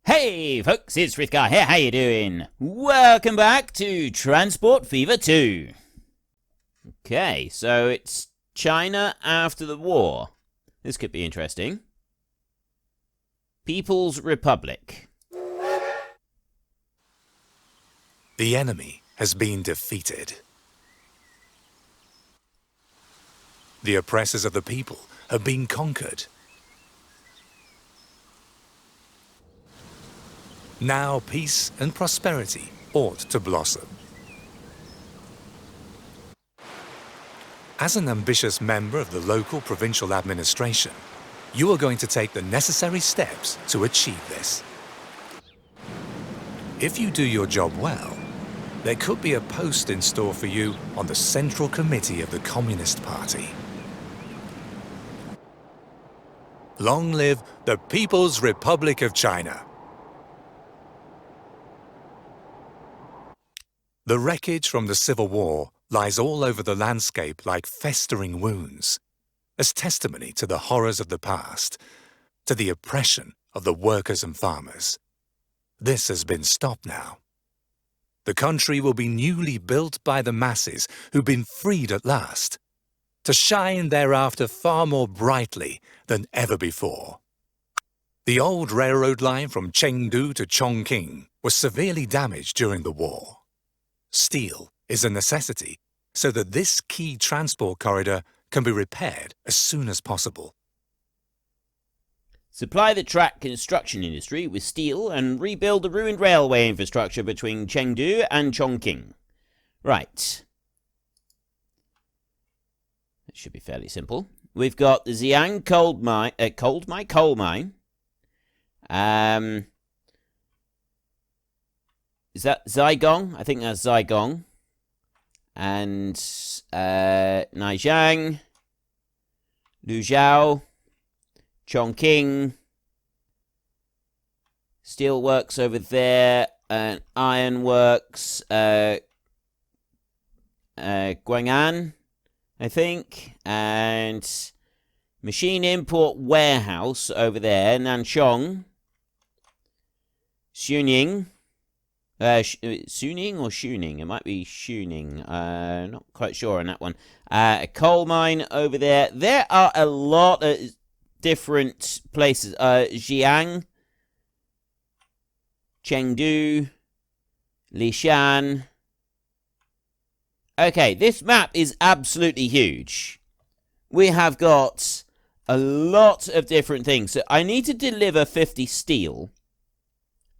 Hey folks, it's Frithgar here, how you doing? Welcome back to Transport Fever 2. Okay, so it's China after the war. This could be interesting. People's Republic. The enemy has been defeated. The oppressors of the people have been conquered. Now peace and prosperity ought to blossom. As an ambitious member of the local provincial administration, you are going to take the necessary steps to achieve this. If you do your job well, there could be a post in store for you on the Central Committee of the Communist Party. Long live the People's Republic of China. The wreckage from the Civil War lies all over the landscape like festering wounds, as testimony to the horrors of the past, to the oppression of the workers and farmers. This has been stopped now. The country will be newly built by the masses who've been freed at last, to shine thereafter far more brightly than ever before. The old railroad line from Chengdu to Chongqing was severely damaged during the war. Steel is a necessity so that this key transport corridor can be repaired as soon as possible. Supply the track construction industry with steel and rebuild the ruined railway infrastructure between Chengdu and Chongqing. Right. That should be fairly simple. We've got the Xi'an coal mine. Is that Zhaigong? I think that's Zhaigong. And Nanjing, Luzhou, Chongqing, steelworks over there, and ironworks, Guang'an, I think, and machine import warehouse over there, Nanchong, Suning. Suning or Shuning? It might be Shuning. Not quite sure on that one. A coal mine over there. There are a lot of different places. Xi'an, Chengdu, Lishan. Okay, this map is absolutely huge. We have got a lot of different things. So I need to deliver 50 steel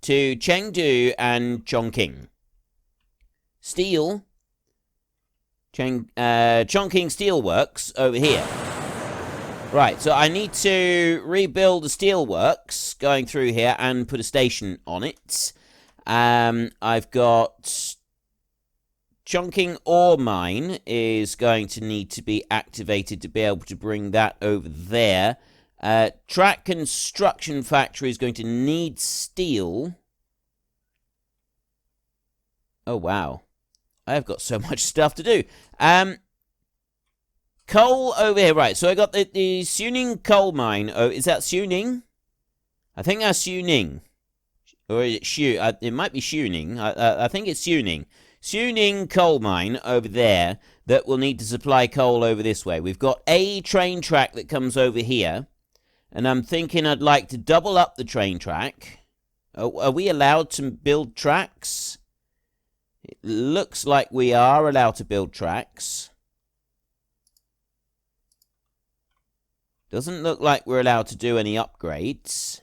to Chengdu and Chongqing. Steel. Chongqing Steelworks over here. Right, so I need to rebuild the steelworks going through here and put a station on it. I've got Chongqing ore mine is going to need to be activated to be able to bring that over there. Track construction factory is going to need steel. Oh, wow. I've got so much stuff to do. Coal over here. Right, so I got the Suning coal mine. Oh, is that Suning? I think that's Suning. Or is it Shu? It might be Shuning. I think it's Suning. Suning coal mine over there that will need to supply coal over this way. We've got a train track that comes over here. And I'm thinking I'd like to double up the train track. Are we allowed to build tracks? It looks like we are allowed to build tracks. Doesn't look like we're allowed to do any upgrades.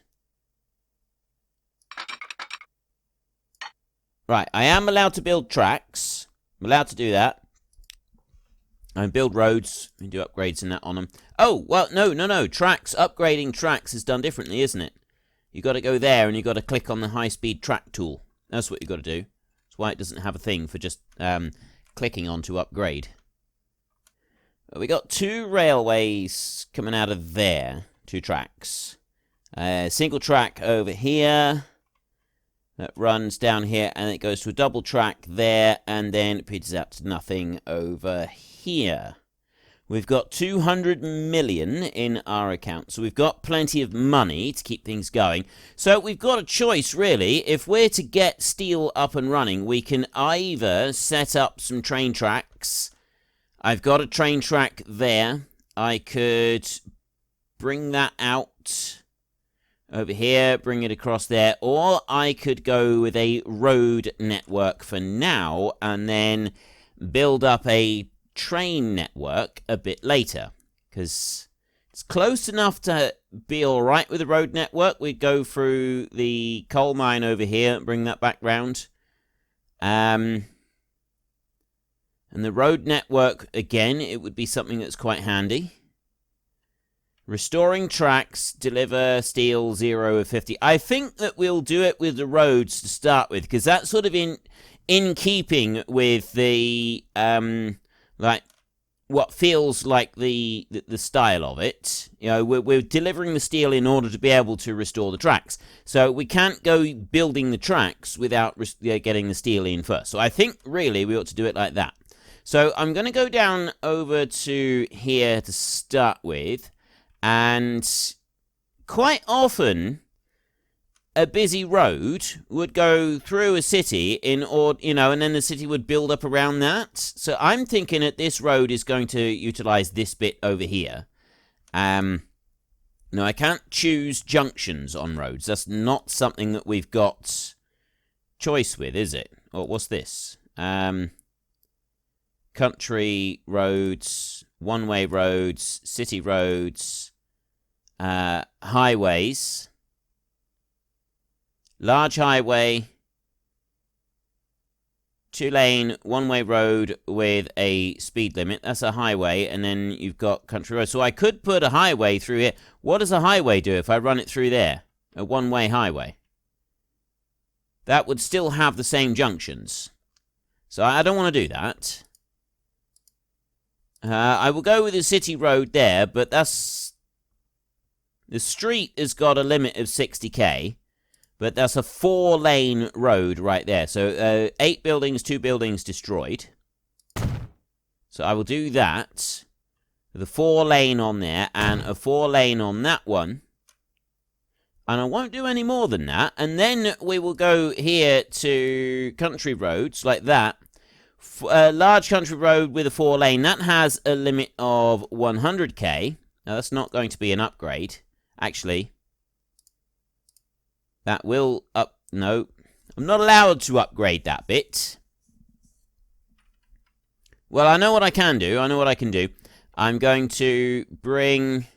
Right, I am allowed to build tracks. I'm allowed to do that. And build roads. We do upgrades and that on them. Oh, well, no. Tracks. Upgrading tracks is done differently, isn't it? You got to go there and you got to click on the high-speed track tool. That's what you got to do. That's why it doesn't have a thing for just clicking on to upgrade. We got 2 railways coming out of there. 2 tracks. Single track over here. That runs down here and it goes to a double track there and then it peters out to nothing over here. We've got 200 million in our account, so we've got plenty of money to keep things going. So we've got a choice, really. If we're to get steel up and running, we can either set up some train tracks. I've got a train track there. I could bring that out over here, bring it across there, or I could go with a road network for now and then build up a train network a bit later, because it's close enough to be all right with the road network. We'd go through the coal mine over here and bring that back round. And the road network, again, it would be something that's quite handy. Restoring tracks, deliver steel 0 of 50. I think that we'll do it with the roads to start with, because that's sort of in keeping with the like what feels like the style of it. You know, we're delivering the steel in order to be able to restore the tracks. So we can't go building the tracks without getting the steel in first. So I think really we ought to do it like that. So I'm going to go down over to here to start with. And quite often, a busy road would go through a city and then the city would build up around that. So I'm thinking that this road is going to utilize this bit over here. No, I can't choose junctions on roads. That's not something that we've got choice with, is it? Or what's this? Country roads, one-way roads, city roads. Highways, large highway, 2-lane, one-way road with a speed limit. That's a highway, and then you've got country road. So I could put a highway through here. What does a highway do if I run it through there? A one-way highway. That would still have the same junctions. So I don't want to do that. I will go with a city road there, but that's... The street has got a limit of 60k, but that's a 4-lane road right there. So 8 buildings, 2 buildings destroyed. So I will do that. With a 4-lane on there and a 4-lane on that one. And I won't do any more than that. And then we will go here to country roads like that. A large country road with a 4-lane. That has a limit of 100k. Now that's not going to be an upgrade. Actually, that will up... No, I'm not allowed to upgrade that bit. Well, I know what I can do. I know what I can do. I'm going to bring...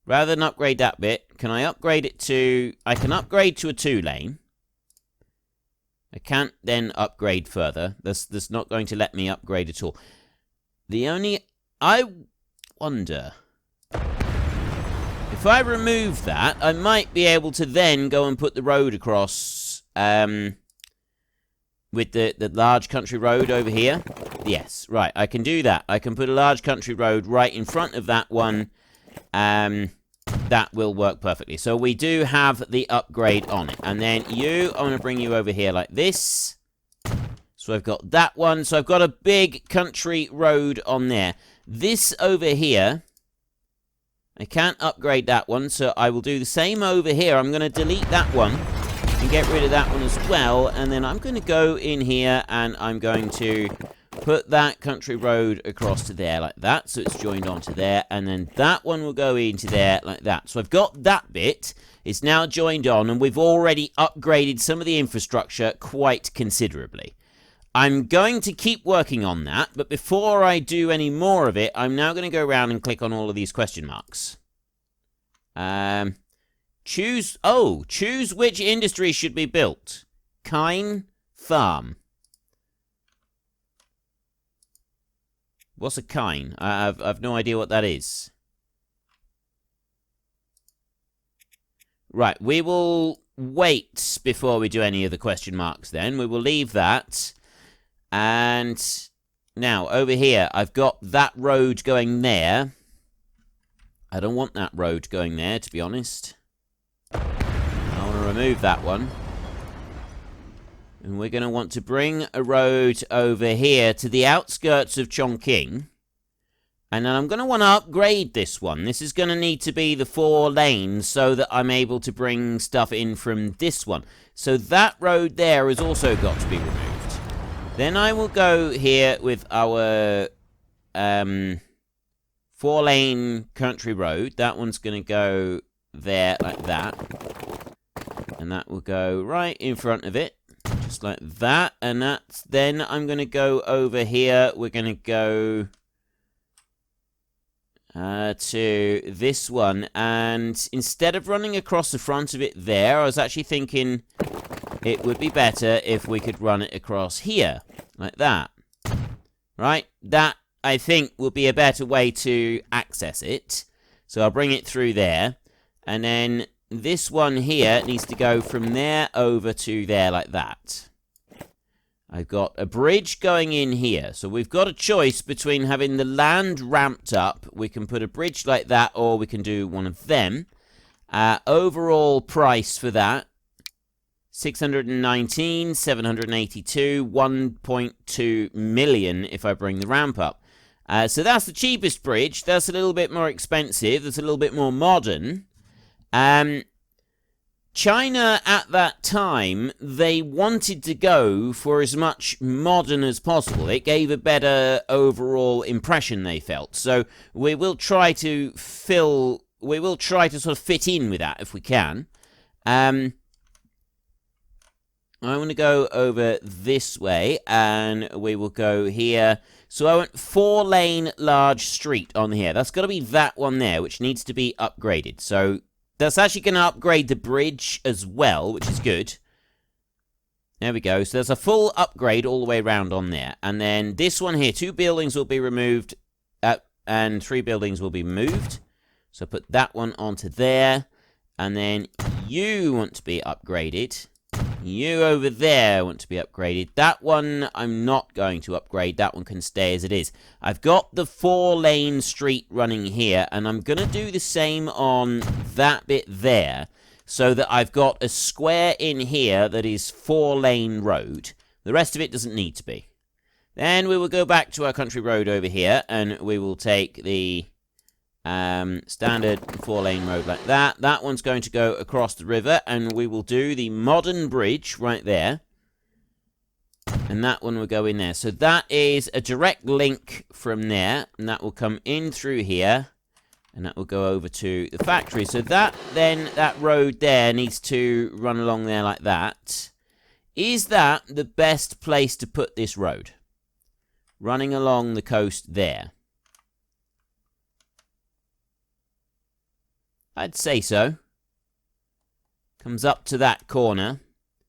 Rather than upgrade that bit, can I upgrade it to... I can upgrade to a 2-lane. I can't then upgrade further. That's not going to let me upgrade at all. The only... I wonder... If I remove that, I might be able to then go and put the road across with the large country road over here. Yes, right, I can do that. I can put a large country road right in front of that one. That will work perfectly. So we do have the upgrade on it. And then I'm going to bring you over here like this. So I've got that one. So I've got a big country road on there. This over here... I can't upgrade that one, so I will do the same over here. I'm going to delete that one and get rid of that one as well. And then I'm going to go in here and I'm going to put that country road across to there like that. So it's joined onto there. And then that one will go into there like that. So I've got that bit. It's now joined on and we've already upgraded some of the infrastructure quite considerably. I'm going to keep working on that, but before I do any more of it, I'm now going to go around and click on all of these question marks. Choose which industry should be built. Kine Farm. What's a kine? I've no idea what that is. Right, we will wait before we do any of the question marks then. We will leave that. And now, over here, I've got that road going there. I don't want that road going there, to be honest. I want to remove that one. And we're going to want to bring a road over here to the outskirts of Chongqing. And then I'm going to want to upgrade this one. This is going to need to be the 4 lanes so that I'm able to bring stuff in from this one. So that road there has also got to be removed. Then I will go here with our 4-lane country road. That one's going to go there like that. And that will go right in front of it. Just like that. And that's then I'm going to go over here. We're going to go to this one, and instead of running across the front of it there, I was actually thinking it would be better if we could run it across here, like that. Right? That, I think, will be a better way to access it. So I'll bring it through there, and then this one here needs to go from there over to there like that. I've got a bridge going in here. So we've got a choice between having the land ramped up. We can put a bridge like that, or we can do one of them. Overall price for that, 619, 782, 1.2 million if I bring the ramp up. So that's the cheapest bridge. That's a little bit more expensive. That's a little bit more modern. China, at that time, they wanted to go for as much modern as possible. It gave a better overall impression, they felt. So we will try to sort of fit in with that if we can. I want to go over this way, and we will go here. So I want 4-lane large street on here. That's got to be that one there, which needs to be upgraded. So that's actually going to upgrade the bridge as well, which is good. There we go. So there's a full upgrade all the way around on there. And then this one here, 2 buildings will be removed, and 3 buildings will be moved. So put that one onto there. And then you want to be upgraded. You over there want to be upgraded. That one I'm not going to upgrade. That one can stay as it is. I've got the 4-lane street running here, and I'm going to do the same on that bit there, so that I've got a square in here that is 4-lane road. The rest of it doesn't need to be. Then we will go back to our country road over here, and we will take the standard 4-lane road like that. That one's going to go across the river, and we will do the modern bridge right there. And that one will go in there. So that is a direct link from there, and that will come in through here, and that will go over to the factory. So that road there needs to run along there like that. Is that the best place to put this road? Running along the coast there. I'd say so. Comes up to that corner.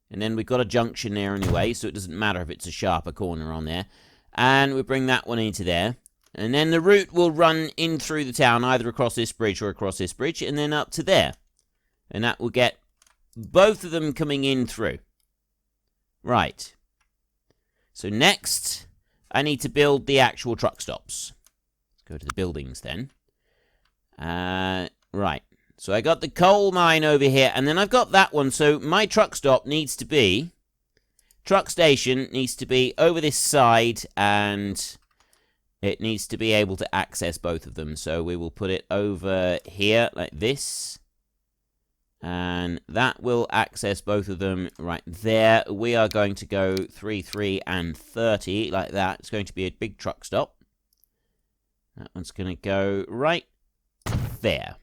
And then we've got a junction there anyway, so it doesn't matter if it's a sharper corner on there. And we bring that one into there. And then the route will run in through the town, either across this bridge or across this bridge, and then up to there. And that will get both of them coming in through. Right. So next, I need to build the actual truck stops. Let's go to the buildings then. Right. So I got the coal mine over here, and then I've got that one. So my truck stop needs to be, truck station needs to be over this side, and it needs to be able to access both of them. So we will put it over here like this, and that will access both of them right there. We are going to go 3, 3, and 30 like that. It's going to be a big truck stop. That one's going to go right there.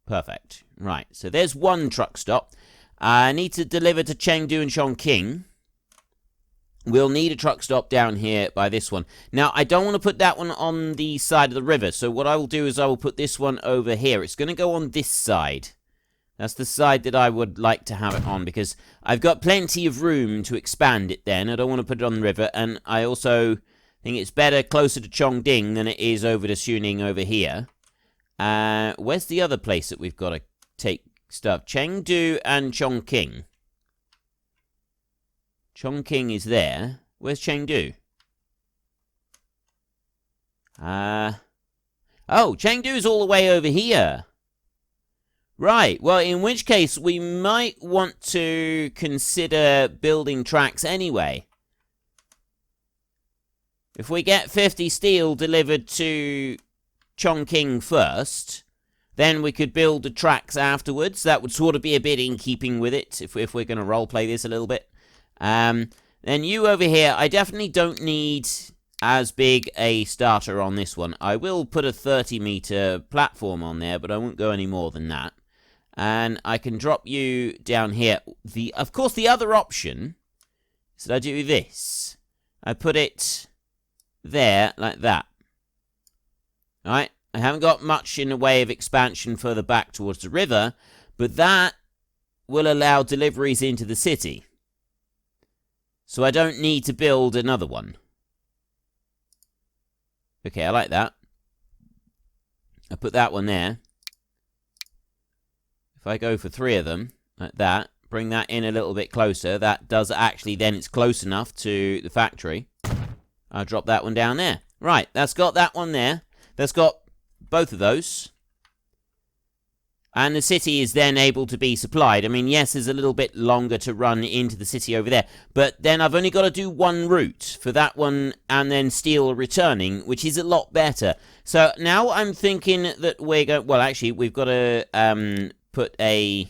Perfect. Right, so there's one truck stop. I need to deliver to Chengdu and Chongqing. We'll need a truck stop down here by this one. Now, I don't want to put that one on the side of the river, so what I will do is I will put this one over here. It's going to go on this side. That's the side that I would like to have it on, because I've got plenty of room to expand it then. I don't want to put it on the river, and I also think it's better closer to Chongqing than it is over to Suning over here. Where's the other place that we've got to take stuff? Chengdu and Chongqing. Chongqing is there. Where's Chengdu? Oh, Chengdu's all the way over here. Right, well, in which case we might want to consider building tracks anyway. If we get 50 steel delivered to Chongqing first. Then we could build the tracks afterwards. That would sort of be a bit in keeping with it, if we're going to roleplay this a little bit. Then you over here, I definitely don't need as big a starter on this one. I will put a 30-meter platform on there, but I won't go any more than that. And I can drop you down here. Of course, the other option is that I do this. I put it there, like that. Alright? I haven't got much in the way of expansion further back towards the river, but that will allow deliveries into the city. So I don't need to build another one. Okay, I like that. I put that one there. If I go for 3 of them, like that, bring that in a little bit closer, that does actually, then it's close enough to the factory. I'll drop that one down there. Right, that's got that one there. That's got both of those. And the city is then able to be supplied. I mean, yes, there's a little bit longer to run into the city over there. But then I've only got to do one route for that one and then steel returning, which is a lot better. So now I'm thinking that we're going... Well, actually, we've got to put a...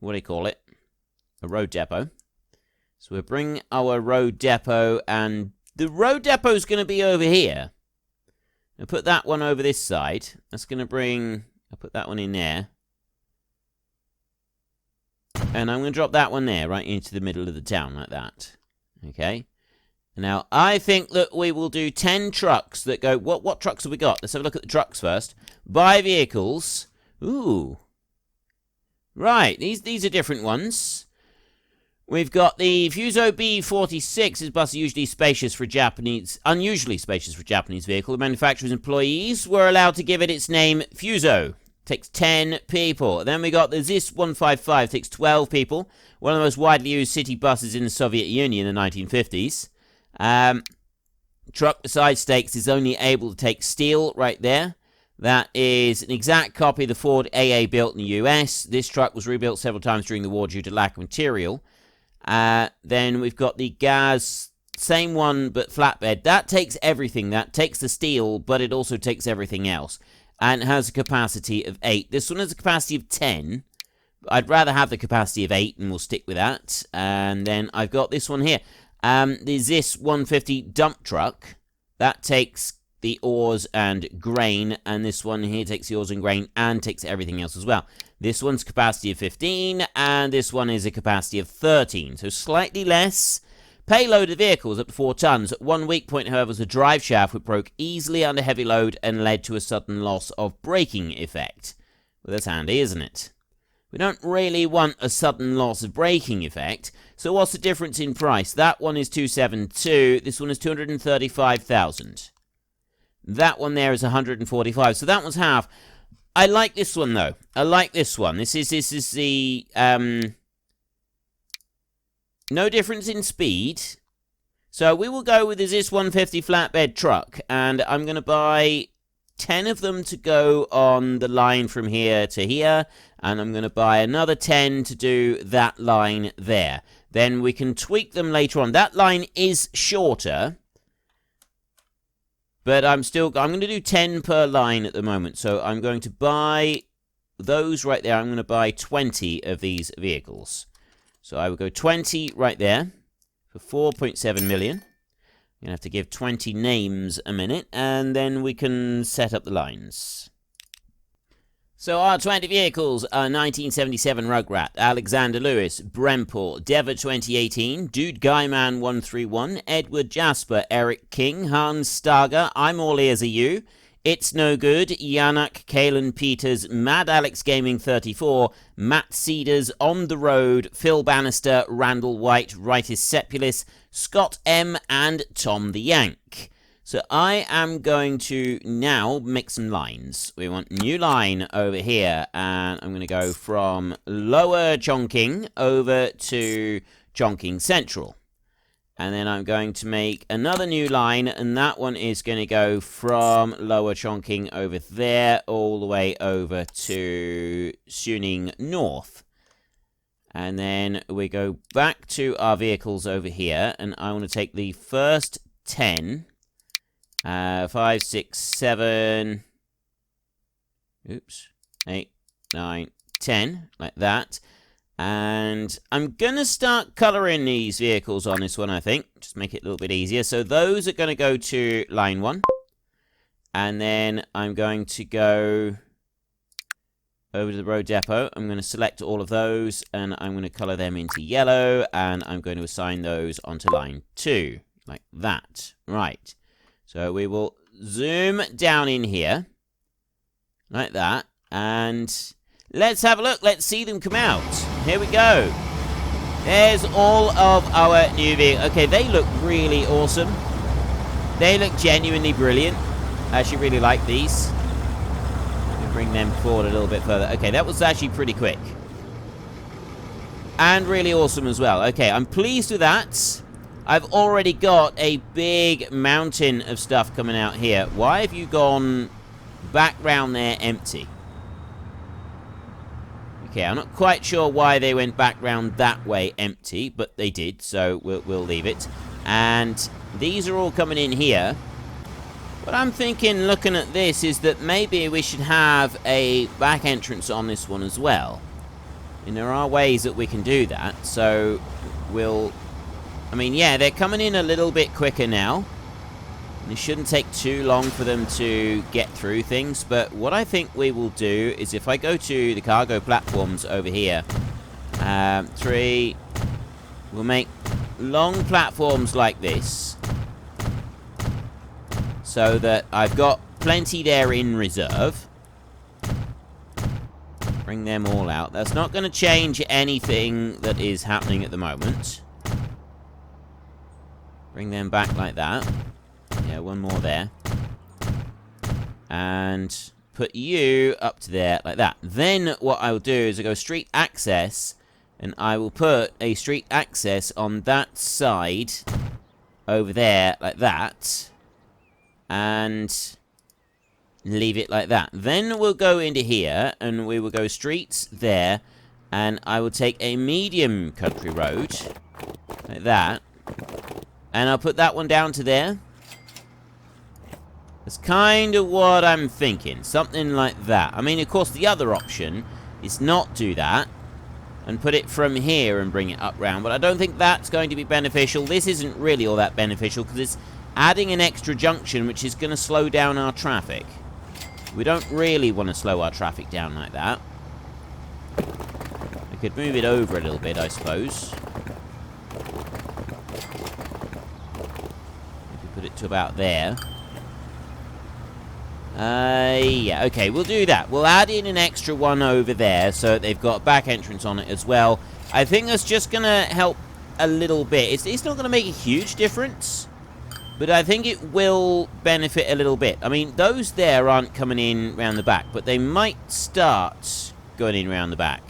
What do you call it? A road depot. So we'll bring our road depot, and the road depot is going to be over here. I'll put that one over this side. That's going to bring... I'll put that one in there. And I'm going to drop that one there, right into the middle of the town, like that. Okay. Now, I think that we will do 10 trucks that go... What trucks have we got? Let's have a look at the trucks first. Buy vehicles. Ooh. Right, these are different ones. We've got the Fuso B46. This bus is unusually spacious for a Japanese vehicle. The manufacturer's employees were allowed to give it its name, Fuso. Takes 10 people. Then we got the ZIS 155. Takes 12 people. One of the most widely used city buses in the Soviet Union in the 1950s. Truck besides stakes is only able to take steel right there. That is an exact copy of the Ford AA built in the US. This truck was rebuilt several times during the war due to lack of material. Then we've got the gas, same one but flatbed. That takes everything. That takes the steel, but it also takes everything else. And has a capacity of 8. This one has a capacity of 10. I'd rather have the capacity of 8, and we'll stick with that. And then I've got this one here. The ZIS 150 dump truck. That takes the ores and grain, and this one here takes the ores and grain and takes everything else as well. This one's capacity of 15, and this one is a capacity of 13, so slightly less. Payload of vehicles up to 4 tons. One weak point, however, was a drive shaft which broke easily under heavy load and led to a sudden loss of braking effect. Well, that's handy, isn't it? We don't really want a sudden loss of braking effect, so what's the difference in price? That one is 272, this one is 235,000. That one there is 145, so that one's half. I like this one, though. I like this one. This is the, no difference in speed. So we will go with the ZIS 150 flatbed truck, and I'm going to buy 10 of them to go on the line from here to here, and I'm going to buy another 10 to do that line there. Then we can tweak them later on. That line is shorter, but I'm going to do 10 per line at the moment. So I'm going to buy those right there. I'm going to buy 20 of these vehicles. So I will go 20 right there for 4.7 million. I'm going to have to give 20 names a minute, and then we can set up the lines. So our 20 vehicles are 1977 Rugrat, Alexander Lewis, Brempel, Dever 2018, Dude Guyman 131, Edward Jasper, Eric King, Hans Stager, I'm All Ears Are You, It's No Good, Yanak, Kalen Peters, Mad Alex Gaming 34, Matt Cedars, On the Road, Phil Bannister, Randall White, Rightis Sepulis, Scott M, and Tom the Yank. So I am going to now make some lines. We want new line over here, and I'm going to go from Lower Chongqing over to Chongqing Central. And then I'm going to make another new line, and that one is going to go from Lower Chongqing over there all the way over to Suning North. And then we go back to our vehicles over here, and I want to take the first 10... 5, 6, 7, Oops. 8, 9, 10, like that. And I'm going to start colouring these vehicles on this one, I think. Just make it a little bit easier. So those are going to go to line 1. And then I'm going to go over to the road depot. I'm going to select all of those, and I'm going to colour them into yellow, and I'm going to assign those onto line 2, like that. Right. So we will zoom down in here, like that, and let's have a look. Let's see them come out. Here we go. There's all of our new vehicles. Okay, they look really awesome. They look genuinely brilliant. I actually really like these. Let me bring them forward a little bit further. Okay, that was actually pretty quick. And really awesome as well. Okay, I'm pleased with that. I've already got a big mountain of stuff coming out here. Why have you gone back round there empty? Okay, I'm not quite sure why they went back round that way empty, but they did, so we'll leave it. And these are all coming in here. What I'm thinking, looking at this, is that maybe we should have a back entrance on this one as well. And there are ways that we can do that, so we'll... I mean, yeah, they're coming in a little bit quicker now. And it shouldn't take too long for them to get through things, but what I think we will do is if I go to the cargo platforms over here, 3, we'll make long platforms like this, so that I've got plenty there in reserve. Bring them all out. That's not going to change anything that is happening at the moment. Bring them back like that. Yeah, one more there. And put you up to there like that. Then what I will do is I go street access, and I will put a street access on that side over there like that. And leave it like that. Then we'll go into here, and we will go streets there, and I will take a medium country road, like that, and I'll put that one down to there. That's kind of what I'm thinking, something like that. I mean, of course, the other option is not do that, and put it from here and bring it up round, but I don't think that's going to be beneficial. This isn't really all that beneficial, because it's adding an extra junction, which is going to slow down our traffic. We don't really want to slow our traffic down like that. I could move it over a little bit, I suppose. Maybe put it to about there. Yeah, okay, we'll do that. We'll add in an extra one over there, so they've got a back entrance on it as well. I think that's just going to help a little bit. It's not going to make a huge difference, but I think it will benefit a little bit. I mean, those there aren't coming in round the back, but they might start going in round the back.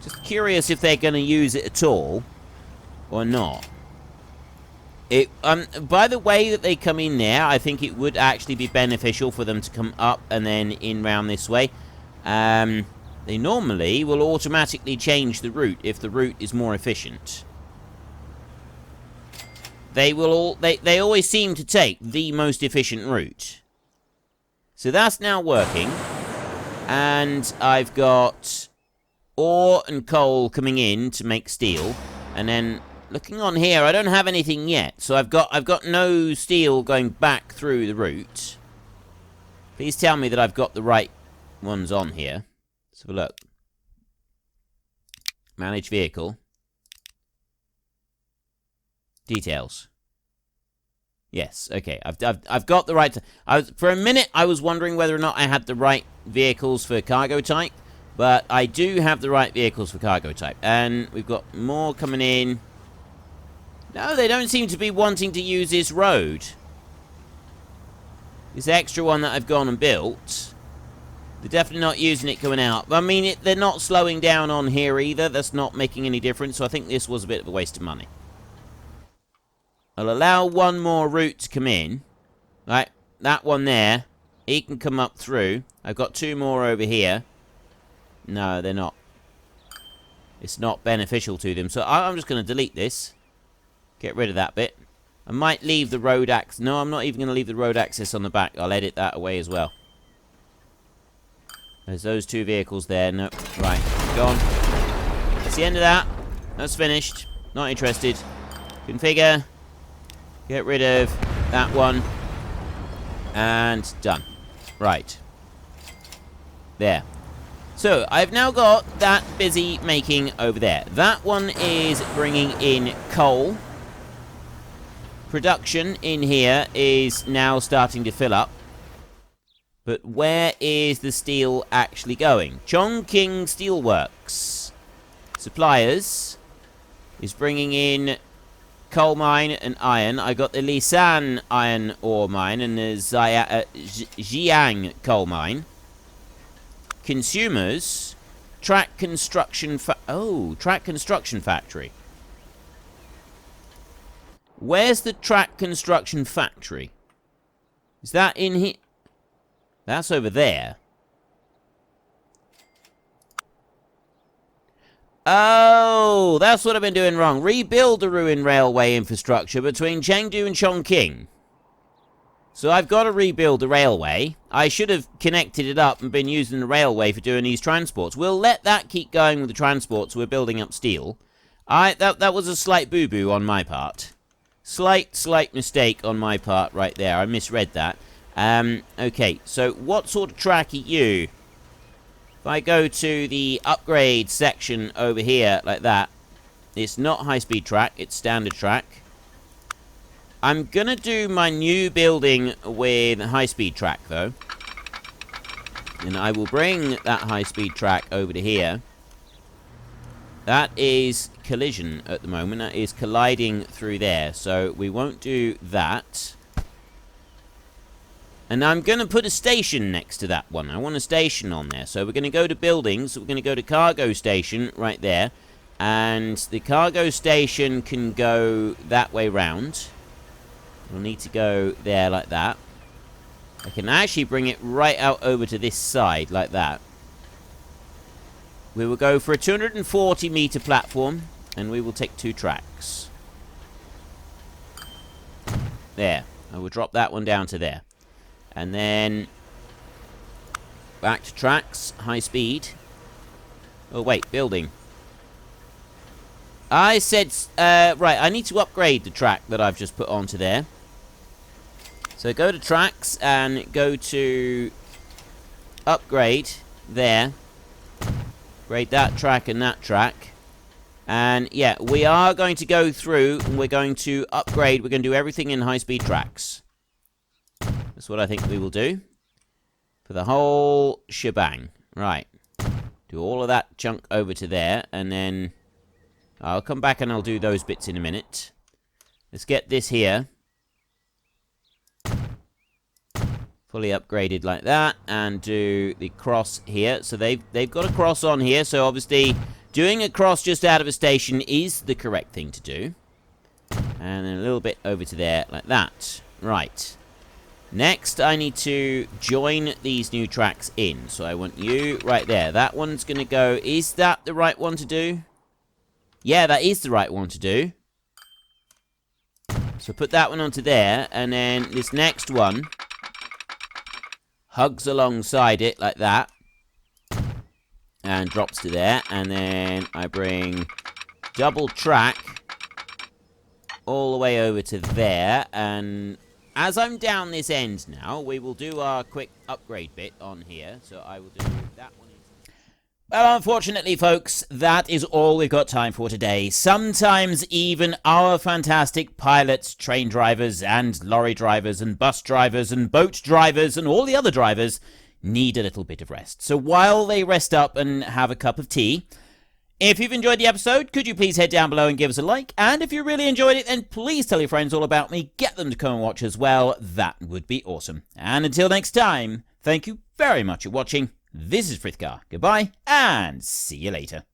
Just curious if they're going to use it at all, or not. By the way that they come in there, I think it would actually be beneficial for them to come up and then in round this way. They normally will automatically change the route if the route is more efficient. They always seem to take the most efficient route. So that's now working. And I've got ore and coal coming in to make steel. And then looking on here, I don't have anything yet. So I've got no steel going back through the route. Please tell me that I've got the right ones on here. Let's have a look. Manage vehicle. Details. Yes, okay. I've got the right... for a minute, I was wondering whether or not I had the right vehicles for cargo type. But I do have the right vehicles for cargo type. And we've got more coming in. No, they don't seem to be wanting to use this road. This extra one that I've gone and built. They're definitely not using it coming out. I mean, they're not slowing down on here either. That's not making any difference. So I think this was a bit of a waste of money. I'll allow one more route to come in. Right, that one there. He can come up through. I've got 2 more over here. No, they're not. It's not beneficial to them. So I'm just going to delete this. Get rid of that bit. I might leave the road access. No, I'm not even going to leave the road access on the back. I'll edit that away as well. There's those two vehicles there. No, right, gone. That's the end of that. That's finished. Not interested. Configure. Get rid of that one. And done. Right. There. So, I've now got that busy making over there. That one is bringing in coal. Production in here is now starting to fill up. But where is the steel actually going? Chongqing Steelworks. Suppliers is bringing in coal mine and iron. I got the Lisan iron ore mine and the Jiang coal mine. Consumers, track construction track construction factory. Where's the track construction factory? Is that in here? That's over there. Oh, that's what I've been doing wrong. Rebuild the ruined railway infrastructure between Chengdu and Chongqing. So I've got to rebuild the railway. I should have connected it up and been using the railway for doing these transports. We'll let that keep going with the transports. We're building up steel. That was a slight boo-boo on my part. Slight mistake on my part right there. I misread that. Okay, so what sort of track are you? If I go to the upgrade section over here, like that, it's not high-speed track, it's standard track. I'm gonna do my new building with high-speed track, though. And I will bring that high-speed track over to here. That is collision at the moment, that is colliding through there, so we won't do that. And I'm going to put a station next to that one. I want a station on there. So we're going to go to buildings. We're going to go to cargo station right there. And the cargo station can go that way round. We'll need to go there like that. I can actually bring it right out over to this side like that. We will go for a 240 meter platform. And we will take 2 tracks. There. I will drop that one down to there. And then back to tracks, high speed. Oh, wait, building. I said, right, I need to upgrade the track that I've just put onto there. So go to tracks and go to upgrade there. Upgrade that track and that track. And yeah, we are going to go through and we're going to upgrade. We're going to do everything in high speed tracks. That's what I think we will do. For the whole shebang. Right. Do all of that chunk over to there. And then I'll come back and I'll do those bits in a minute. Let's get this here. Fully upgraded like that. And do the cross here. So they've got a cross on here. So obviously doing a cross just out of a station is the correct thing to do. And then a little bit over to there like that. Right. Next, I need to join these new tracks in. So I want you right there. That one's going to go... Is that the right one to do? Yeah, that is the right one to do. So put that one onto there. And then this next one hugs alongside it like that. And drops to there. And then I bring double track all the way over to there. And... as I'm down this end now, we will do our quick upgrade bit on here. So I will do that one. Well, unfortunately, folks, that is all we've got time for today. Sometimes even our fantastic pilots, train drivers, and lorry drivers, and bus drivers, and boat drivers, and all the other drivers need a little bit of rest. So while they rest up and have a cup of tea... if you've enjoyed the episode, could you please head down below and give us a like? And if you really enjoyed it, then please tell your friends all about me. Get them to come and watch as well. That would be awesome. And until next time, thank you very much for watching. This is Frithgar. Goodbye, and see you later.